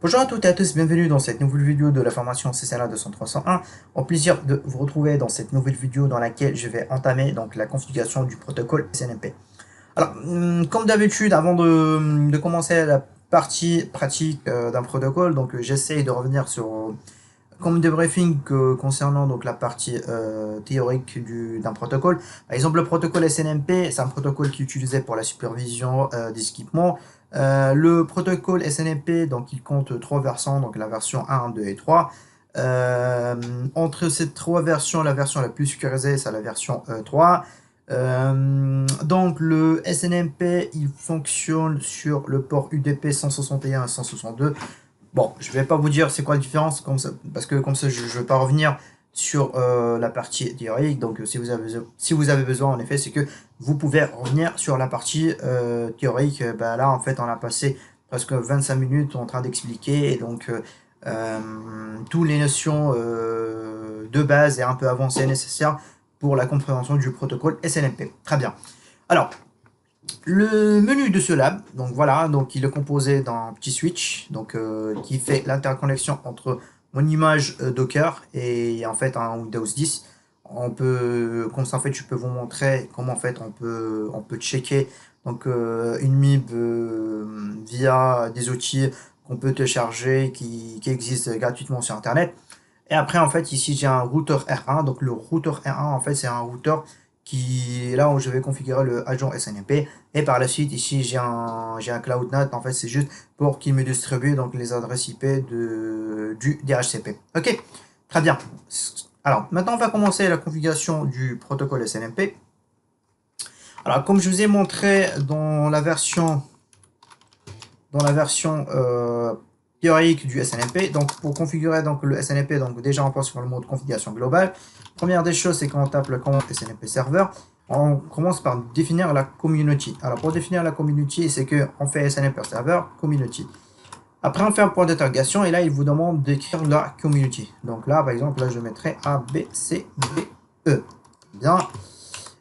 Bonjour à toutes et à tous, bienvenue dans cette nouvelle vidéo de la formation CCNA 200-301. Au plaisir de vous retrouver dans cette nouvelle vidéo dans laquelle je vais entamer donc la configuration du protocole SNMP. Alors, comme d'habitude, avant de commencer la partie pratique d'un protocole, donc j'essaye de revenir sur comme débriefing concernant donc la partie théorique d'un protocole. Par exemple, le protocole SNMP, c'est un protocole qui est utilisé pour la supervision des équipements. Le protocole SNMP, donc il compte trois versions, donc la version 1, 2 et 3. Entre ces trois versions, la version la plus sécurisée, c'est la version 3. Donc le SNMP, il fonctionne sur le port UDP 161 et 162. Bon, je vais pas vous dire c'est quoi la différence, comme ça, parce que comme ça je vais pas revenir sur la partie théorique. Donc si vous avez besoin, en effet, c'est que vous pouvez revenir sur la partie théorique. Bah, là, en fait, on a passé presque 25 minutes en train d'expliquer, et donc toutes les notions de base et un peu avancées nécessaires pour la compréhension du protocole SNMP. Très bien. Alors, le menu de ce lab, donc voilà, donc il est composé d'un petit switch, donc qui fait l'interconnexion entre mon image Docker et en fait un Windows 10. On peut, comme ça en fait, je peux vous montrer comment en fait on peut checker donc une MIB via des outils qu'on peut télécharger qui existent gratuitement sur internet. Et après en fait ici j'ai un routeur R1, donc le routeur R1 en fait c'est un routeur qui là où je vais configurer le agent SNMP. Et par la suite ici j'ai un CloudNet, en fait c'est juste pour qu'il me distribue donc les adresses IP du DHCP. Ok, très bien. Alors maintenant on va commencer la configuration du protocole SNMP. Alors comme je vous ai montré dans la version théorique du SNMP, donc pour configurer donc le SNMP, donc déjà on passe sur le mode configuration globale. Première des choses, c'est quand on tape la commande SNMP server, on commence par définir la community. Alors pour définir la community, c'est que on fait SNMP server community. Après on fait un point d'interrogation et là il vous demande d'écrire la community. Donc là par exemple là je mettrai A B C D E. Bien.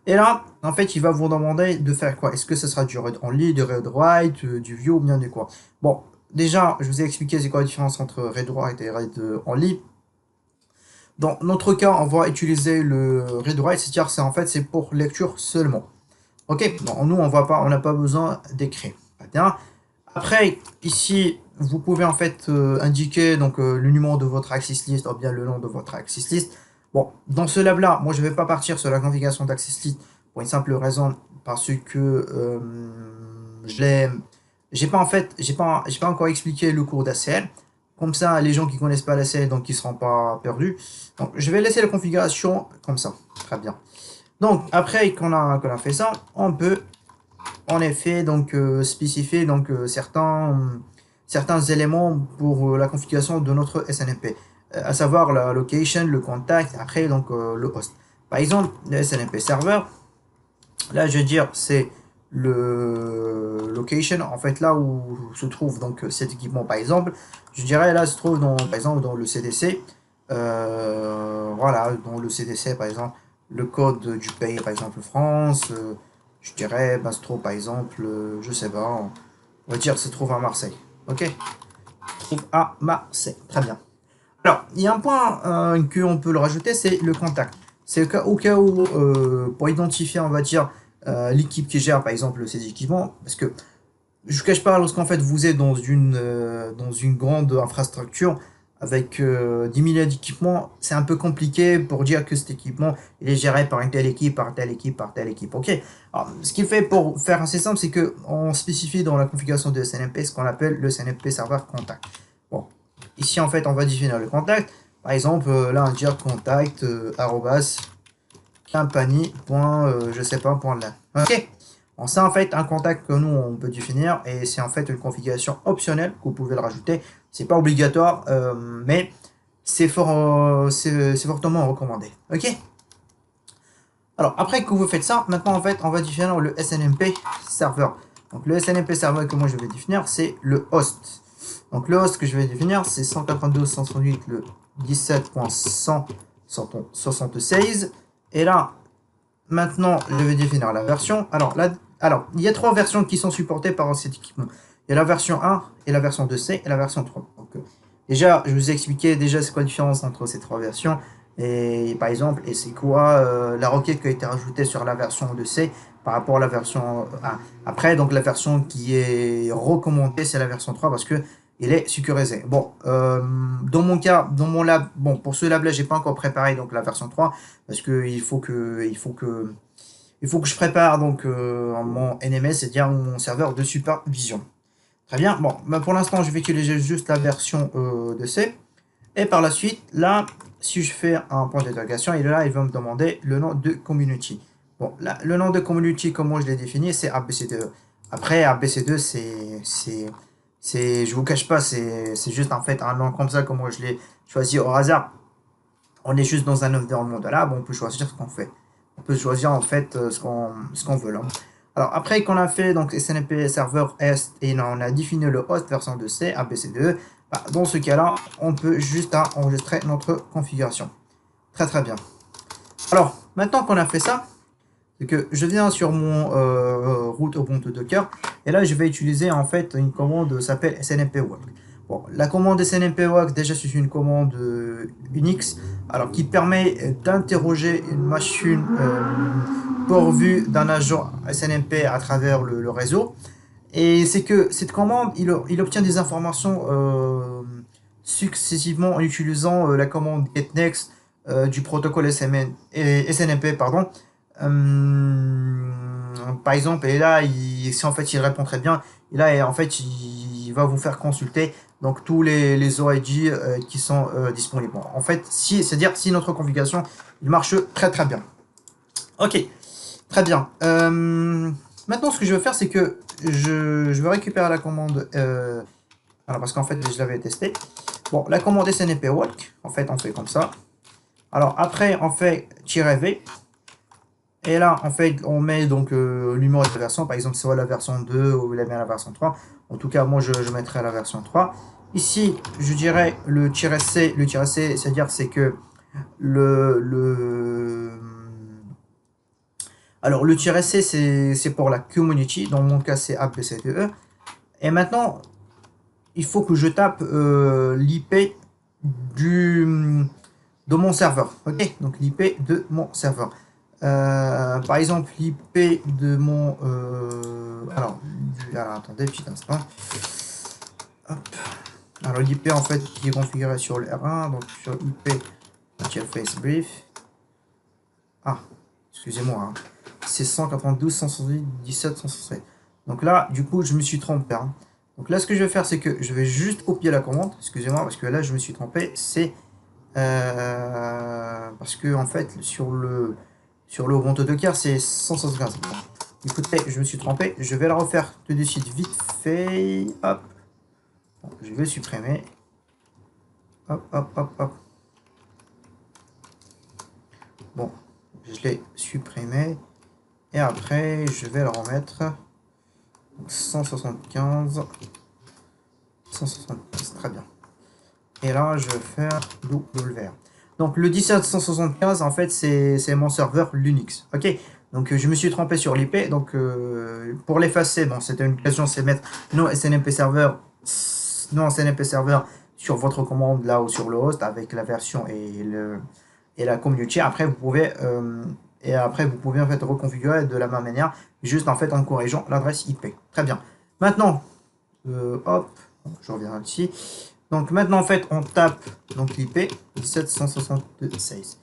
Et là, en fait, il va vous demander de faire quoi? Est-ce que ce sera du read only, du read write, du view ou bien du quoi? Bon, déjà, je vous ai expliqué c'est quoi la différence entre read write et read only. Dans notre cas, on va utiliser le read write, c'est-à-dire c'est en fait c'est pour lecture seulement. Ok, bon, nous on n'a pas besoin d'écrire. Très bien. Après, ici, vous pouvez en fait indiquer donc le numéro de votre access list ou bien le nom de votre access list. Bon, dans ce lab là, moi je vais pas partir sur la configuration d'access list pour une simple raison, parce que j'ai pas encore expliqué le cours d'ACL. Comme ça, les gens qui connaissent pas l'ACL, donc ils seront pas perdus. Donc je vais laisser la configuration comme ça. Très bien. Donc après qu'on a fait ça, on peut en effet donc spécifier donc certains éléments pour la configuration de notre SNMP, à savoir la location, le contact, après donc le host. Par exemple, le SNMP server, là je vais dire c'est le location, en fait là où se trouve donc cet équipement. Par exemple, je dirais là se trouve par exemple dans le CDC, voilà, dans le CDC par exemple, le code du pays par exemple France, je dirais bah, se trouve par exemple, je sais pas, on va dire se trouve à Marseille. Ok, se trouve à Marseille, très bien. Alors, il y a un point qu'on peut le rajouter, c'est le contact. C'est au cas où, pour identifier, on va dire, l'équipe qui gère, par exemple, ces équipements, parce que je ne cache pas, lorsqu'en fait vous êtes dans une grande infrastructure avec des milliers d'équipements, c'est un peu compliqué pour dire que cet équipement il est géré par une telle équipe, par telle équipe, par telle équipe. Ok. Alors, ce qui fait pour faire assez simple, c'est que on spécifie dans la configuration de SNMP ce qu'on appelle le SNMP server contact. Bon, ici en fait on va définir le contact. Par exemple, là on dit contact arrobas compagnie je sais pas point là. Ok. Bon, c'est en fait un contact que nous on peut définir et c'est en fait une configuration optionnelle que vous pouvez le rajouter. C'est pas obligatoire, mais c'est fortement recommandé. Ok. Alors après que vous faites ça, maintenant en fait on va définir le SNMP serveur. Donc le SNMP serveur que moi je vais définir, c'est le host. Donc le host que je vais définir, c'est 192.168 le 17.100.76. Et là, maintenant, je vais définir la version. Alors, il y a trois versions qui sont supportées par cet équipement. et la version 1 et la version 2C et la version 3. Donc, déjà, je vous ai expliqué déjà c'est quoi la différence entre ces trois versions. Et par exemple, et c'est quoi la requête qui a été rajoutée sur la version 2C par rapport à la version 1. Après, donc la version qui est recommandée, c'est la version 3 parce que il est sécurisé. Bon, dans mon cas, dans mon lab, bon, pour ce lab-là, j'ai pas encore préparé donc la version 3 parce que il faut que je prépare donc mon NMS, c'est-à-dire mon serveur de supervision. Très bien. Bon, bah, pour l'instant, je vais utiliser juste la version de C. Et par la suite, là, si je fais un point d'interrogation, et là, il va me demander le nom de community. Bon, là, le nom de community, comment je l'ai défini, c'est ABC2. Après, ABC2, je vous cache pas, c'est juste en fait un nom comme ça, comment je l'ai choisi au hasard. On est juste dans un environnement de lab, on peut choisir ce qu'on fait. On peut choisir en fait ce qu'on veut là. Alors après qu'on a fait donc SNMP serveur est et on a défini le host version 2C, ABC2, bah, dans ce cas-là, on peut juste enregistrer notre configuration. Très très bien. Alors, maintenant qu'on a fait ça, c'est que je viens sur mon route Ubuntu Docker et là je vais utiliser en fait une commande qui s'appelle snmpwork. Bon, la commande snmpwork déjà c'est une commande Unix alors qui permet d'interroger une machine pourvue d'un agent SNMP à travers le réseau. Et c'est que cette commande, il obtient des informations successivement en utilisant la commande getNext du protocole SNMP, pardon. Par exemple, et là, si en fait il répond très bien, et là, en fait, il va vous faire consulter donc tous les OIG qui sont disponibles. Bon, en fait, c'est-à-dire si notre configuration il marche très très bien. Ok, très bien. Maintenant, ce que je vais faire, c'est que je vais récupérer la commande. Alors, parce qu'en fait, je l'avais testé. Bon, la commande snpwork, en fait, on fait comme ça. Alors, après, on fait "-v". Et là, en fait, on met donc le numéro de la version. Par exemple, soit la version 2 ou la version 3. En tout cas, moi, je mettrai la version 3. Ici, je dirais le "-c". Le "-c", c'est-à-dire, c'est que alors, le "-c", c'est pour la community. Dans mon cas, c'est ABC2E. Et maintenant, il faut que je tape l'IP de mon serveur. Ok, donc l'IP de mon serveur. Par exemple, l'IP de mon... alors, attendez, petit instant. Hop. Alors, l'IP, en fait, qui est configuré sur le R1, donc sur IP interface brief. Ah, excusez-moi. Hein. C'est 192, 177, 167. Donc là, du coup, je me suis trompé. Hein. Donc là, ce que je vais faire, c'est que je vais juste copier la commande. Excusez-moi, parce que là, je me suis trompé. C'est parce que, en fait, sur le Ubuntu Docker, c'est 175. Bon. Écoutez, je me suis trompé. Je vais la refaire tout de suite vite fait. Hop. Bon, je vais supprimer. Hop, hop, hop, hop. Bon, je l'ai supprimé. Et après, je vais le remettre. 175. 175, très bien. Et là, je vais faire WR. Donc, le 17175, en fait, c'est mon serveur Linux. Ok. Donc, je me suis trompé sur l'IP. Donc, pour l'effacer, bon, c'était une question, c'est mettre non SNMP serveur sur votre commande là ou sur le host avec la version et la community. Après, vous pouvez en fait reconfigurer de la même manière, juste en fait en corrigeant l'adresse IP. Très bien. Maintenant, hop, je reviens ici. Donc maintenant en fait on tape donc l'IP 17.162.16.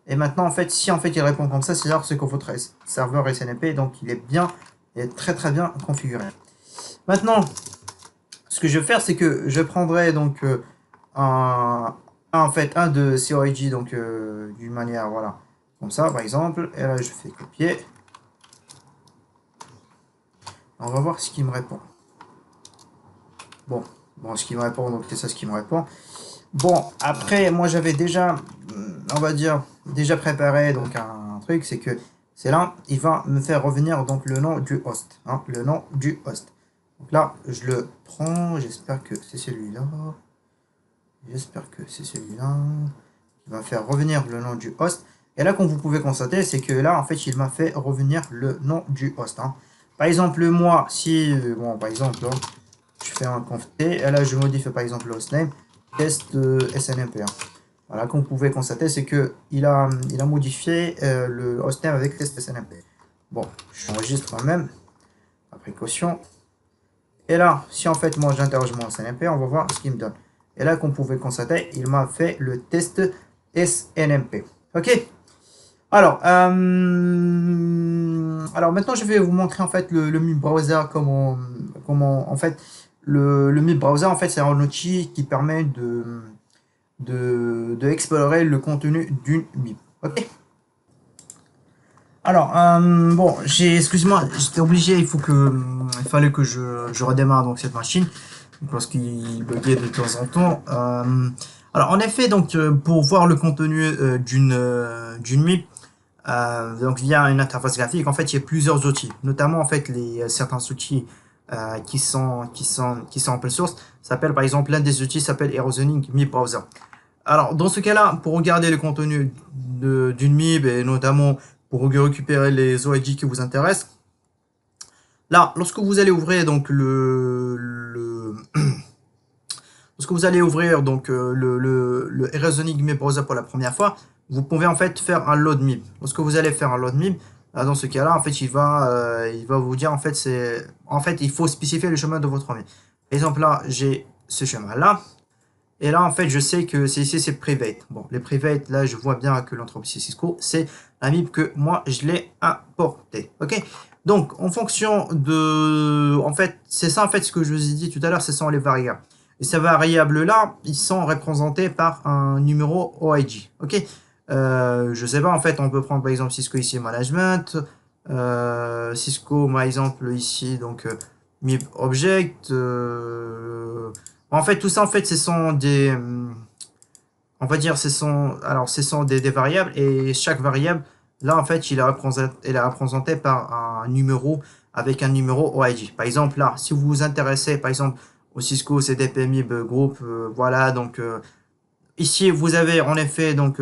Et maintenant en fait si en fait il répond comme ça, c'est-à-dire que votre serveur SNMP donc il est très très bien configuré. Maintenant, ce que je vais faire, c'est que je prendrai donc un de ces OIG donc d'une manière voilà comme ça par exemple. Et là je fais copier. On va voir ce qu'il me répond. Bon, ce qu'il me répond, donc c'est ça ce qu'il me répond. Bon, après, moi j'avais déjà, on va dire, déjà préparé donc un truc, c'est que c'est là, il va me faire revenir donc le nom du host. Hein, le nom du host. Donc là, je le prends, j'espère que c'est celui-là. J'espère que c'est celui-là. Il va faire revenir le nom du host. Et là, comme vous pouvez constater, c'est que là, en fait, il m'a fait revenir le nom du host. Hein. Par exemple, moi, si, bon, par exemple, je fais un conf t, et là je modifie par exemple le hostname, test SNMP. Voilà, comme vous pouvez constater, c'est que il a modifié le hostname avec test SNMP. Bon, j'enregistre quand même, à précaution. Et là, si en fait moi j'interroge mon SNMP, on va voir ce qu'il me donne. Et là, comme vous pouvez constater, il m'a fait le test SNMP. Ok. Alors maintenant je vais vous montrer en fait le MIB Browser, comment en fait le MIB Browser en fait c'est un outil qui permet de explorer le contenu d'une MIB. Ok. Alors bon, excuse-moi, j'étais obligé, il fallait que je redémarre donc cette machine parce qu'il buguait de temps en temps. Alors en effet, donc pour voir le contenu d'une MIB, donc via une interface graphique, en fait il y a plusieurs outils, notamment en fait certains outils qui sont open source. S'appelle par exemple, l'un des outils s'appelle Erosioning MIB Browser. Alors dans ce cas-là, pour regarder le contenu d'une MIB et notamment pour récupérer les OID qui vous intéressent, là lorsque vous allez ouvrir donc lorsque vous allez ouvrir donc le Erosioning MIB Browser pour la première fois, vous pouvez en fait faire un load MIB. Lorsque vous allez faire un load MIB, dans ce cas-là, en fait, il va vous dire en fait il faut spécifier le chemin de votre MIB. Par exemple, là, j'ai ce chemin-là. Et là, en fait, je sais que c'est ici, c'est private. Bon, les private, là, je vois bien que l'entreprise Cisco, c'est la MIB que moi, je l'ai importé. Ok. Donc, en fonction de... En fait, c'est ça, en fait, ce que je vous ai dit tout à l'heure, ce sont les variables. Et ces variables-là, ils sont représentés par un numéro OID. Ok. Je sais pas, en fait, on peut prendre, par exemple, Cisco ici, Management. Cisco, par exemple, ici, donc, MIB Object. En fait, tout ça, en fait, ce sont des... On va dire, ce sont des variables. Et chaque variable, là, en fait, il est représenté par un numéro avec un numéro OID. Par exemple, là, si vous vous intéressez, par exemple, au Cisco CDP MIB Group, voilà, donc... ici, vous avez en effet donc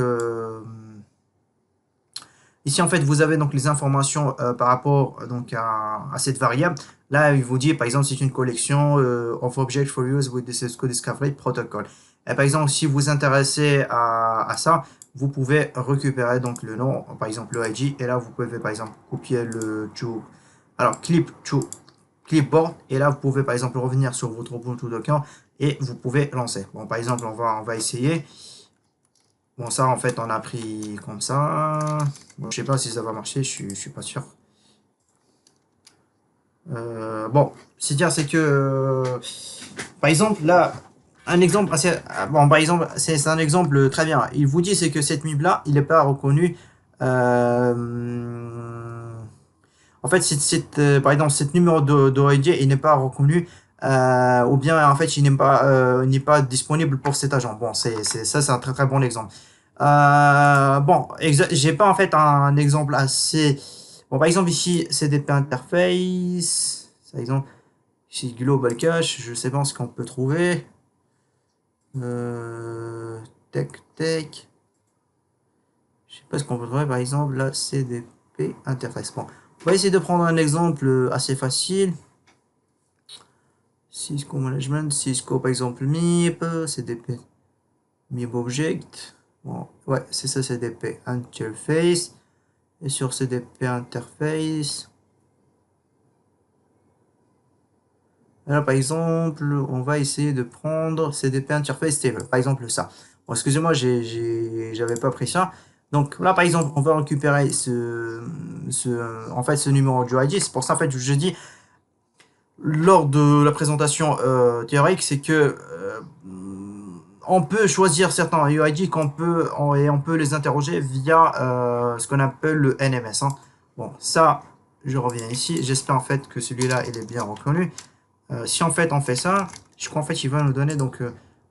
ici en fait vous avez donc les informations par rapport donc à cette variable. Là, il vous dit par exemple c'est une collection of objects for use with the Cisco Discovery Protocol. Et par exemple, si vous vous intéressez à ça, vous pouvez récupérer donc le nom, par exemple le ID, et là vous pouvez par exemple copier le to clip to clipboard, et là vous pouvez par exemple revenir sur votre Ubuntu Docker et vous pouvez lancer. Bon, par exemple, on va essayer. Bon, ça, en fait, on a pris comme ça. Bon, je sais pas si ça va marcher, je suis pas sûr. Bon, c'est-à-dire, c'est que, par exemple, là, un exemple assez, bon, par exemple, c'est un exemple très bien. Il vous dit, c'est que cette MIB-là, il n'est pas reconnu. En fait, par exemple, cet numéro d'OID, il n'est pas reconnu. Ou bien, en fait, il n'est pas disponible pour cet agent. Bon, ça, c'est un très très bon exemple. Bon, j'ai pas en fait un exemple assez... Bon, par exemple, ici, CDP Interface. Par exemple, ici, Global Cache. Je sais pas ce qu'on peut trouver. Tech. Je sais pas ce qu'on peut trouver, par exemple, la CDP Interface. Bon, on va essayer de prendre un exemple assez facile. Cisco Management, Cisco par exemple MIB, CDP MIB Object. Bon, ouais, c'est ça, CDP Interface. Et sur CDP Interface, là par exemple, on va essayer de prendre CDP Interface Table, par exemple ça. Bon, excusez-moi, j'avais pas pris ça. Donc là par exemple, on va récupérer en fait ce numéro du ID. C'est pour ça en fait je dis lors de la présentation théorique, c'est que on peut choisir certains UID et on peut les interroger via ce qu'on appelle le NMS. Hein. Bon, ça, je reviens ici. J'espère en fait que celui-là, il est bien reconnu. Si en fait on fait ça, je crois en fait il va nous donner donc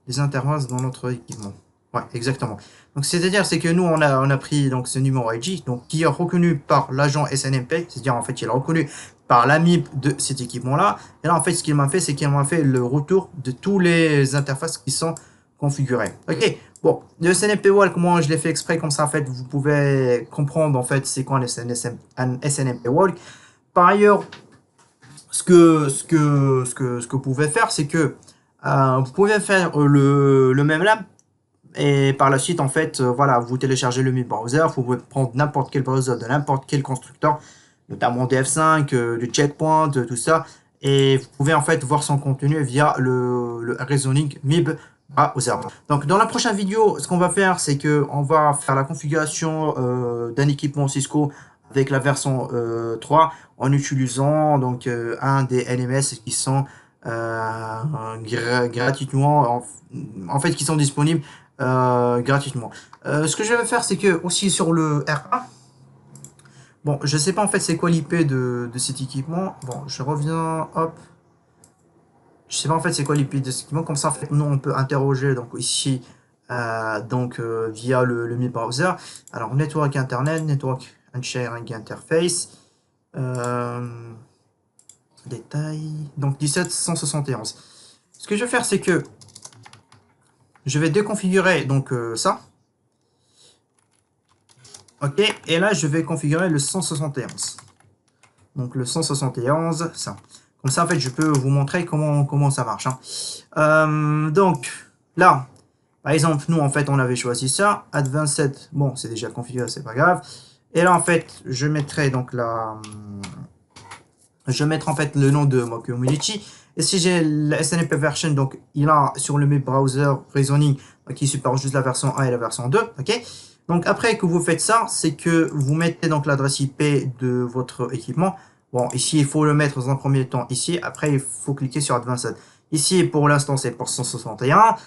des interfaces dans notre équipement. Ouais, exactement. Donc c'est-à-dire c'est que nous on a pris donc ce numéro ID donc qui est reconnu par l'agent SNMP, c'est-à-dire en fait il est reconnu par la MIB de cet équipement-là. Et là en fait ce qu'il m'a fait c'est qu'il m'a fait le retour de tous les interfaces qui sont configurées. Ok. Bon, le SNMP walk, moi je l'ai fait exprès comme ça en fait vous pouvez comprendre en fait c'est quoi un SNMP walk. Par ailleurs, ce que vous pouvez faire, c'est que vous pouvez faire le même lab et par la suite, en fait, voilà, vous téléchargez le Mi Browser, vous pouvez prendre n'importe quel browser de n'importe quel constructeur, notamment DF5, du Checkpoint, tout ça, et vous pouvez en fait voir son contenu via le Reasoning MIB Browser. Donc dans la prochaine vidéo, ce qu'on va faire, c'est que on va faire la configuration d'un équipement Cisco avec la version 3 en utilisant donc un des LMS qui sont gratuitement en fait qui sont disponibles gratuitement. Ce que je vais faire, c'est que aussi sur le R1, bon, je sais pas en fait c'est quoi l'IP de cet équipement. Bon, je reviens, hop. Je sais pas en fait c'est quoi l'IP de cet équipement. Comme ça, en fait, nous on peut interroger donc ici via le Mi Browser. Alors, network internet, network and sharing interface. Détail. Donc 17171. Ce que je vais faire, c'est que je vais déconfigurer donc ça. Ok, et là je vais configurer le 171. Donc le 171, ça. Comme ça en fait je peux vous montrer comment ça marche. Donc là, par exemple, nous en fait on avait choisi ça. Advanced, bon c'est déjà configuré, c'est pas grave. Et là en fait je mettrai donc je vais mettre en fait le nom de ma community. Et si j'ai la SNMP version, donc il a sur le Mi Browser Reasoning qui supporte juste la version 1 et la version 2. Ok. Donc après que vous faites ça, c'est que vous mettez donc l'adresse IP de votre équipement. Bon, ici il faut le mettre dans un premier temps ici. Après il faut cliquer sur Advanced. Ici pour l'instant c'est pour 161.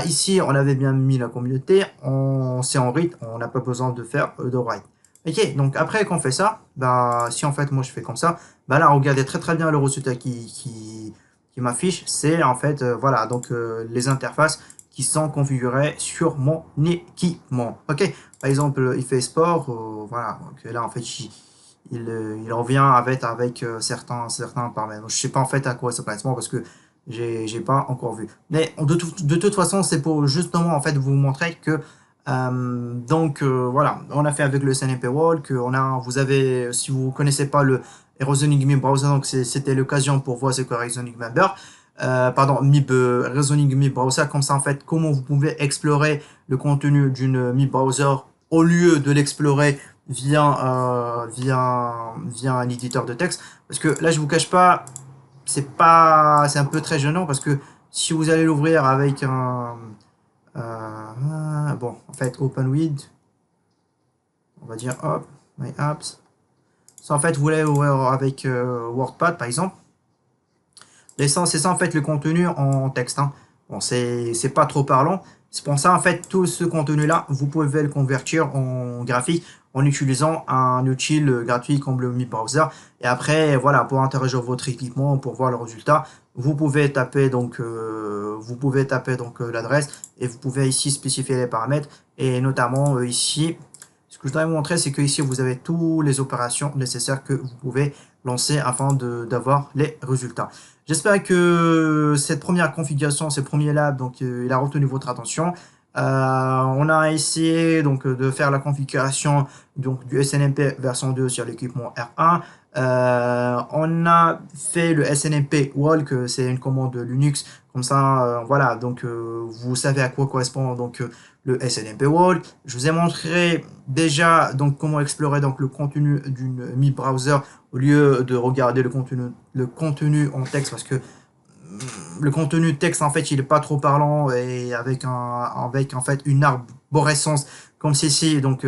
Ici on avait bien mis la communauté. C'est en read, on n'a pas besoin de faire de write. Ok, donc après qu'on fait ça, bah si en fait moi je fais comme ça, bah là regardez très bien le résultat qui m'affiche, c'est en fait voilà donc les interfaces qui sont configurées sur mon équipement. Ok, par exemple il fait sport, voilà, donc là en fait il revient avec certains paramètres. Je sais pas en fait à quoi ça correspond parce que j'ai pas encore vu. Mais de toute façon c'est pour justement en fait vous montrer que voilà, on a fait avec le SNMP Wall que vous avez, si vous connaissez pas le Reasoning MIB Browser, donc c'était l'occasion pour voir c'est quoi Reasoning Member, Reasoning MIB Browser, comme ça en fait comment vous pouvez explorer le contenu d'une MIB Browser au lieu de l'explorer via un éditeur de texte, parce que là je vous cache pas, c'est un peu très gênant parce que si vous allez l'ouvrir avec bon, en fait, open with, on va dire hop, my apps. Ça, en fait, vous voulez ouvrir avec WordPad, par exemple. C'est ça, en fait, le contenu en texte. Bon, c'est pas trop parlant. C'est pour ça, en fait, tout ce contenu-là, vous pouvez le convertir en graphique en utilisant un outil gratuit comme le Mi Browser. Et après, voilà, pour interagir votre équipement, pour voir le résultat, vous pouvez taper donc l'adresse et vous pouvez ici spécifier les paramètres. Et notamment ici, ce que je dois vous montrer, c'est que ici vous avez toutes les opérations nécessaires que vous pouvez lancer afin d'avoir les résultats. J'espère que cette première configuration, ces premiers labs, donc il a retenu votre attention. On a essayé donc de faire la configuration donc du SNMP version 2 sur l'équipement R1. On a fait le SNMP Wall, que c'est une commande Linux, comme ça, voilà, donc vous savez à quoi correspond donc le SNMP Wall. Je vous ai montré déjà donc comment explorer donc le contenu d'une Mi Browser au lieu de regarder le contenu en texte, parce que le contenu texte en fait il est pas trop parlant et avec en fait une arborescence comme ceci, donc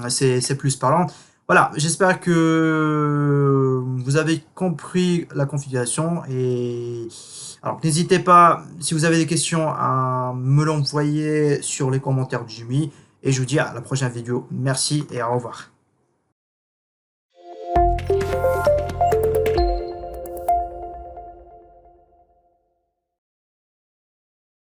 c'est plus parlant. Voilà, j'espère que vous avez compris la configuration. Et alors n'hésitez pas, si vous avez des questions, à me l'envoyer sur les commentaires du Jimmy, et je vous dis à la prochaine vidéo. Merci et au revoir.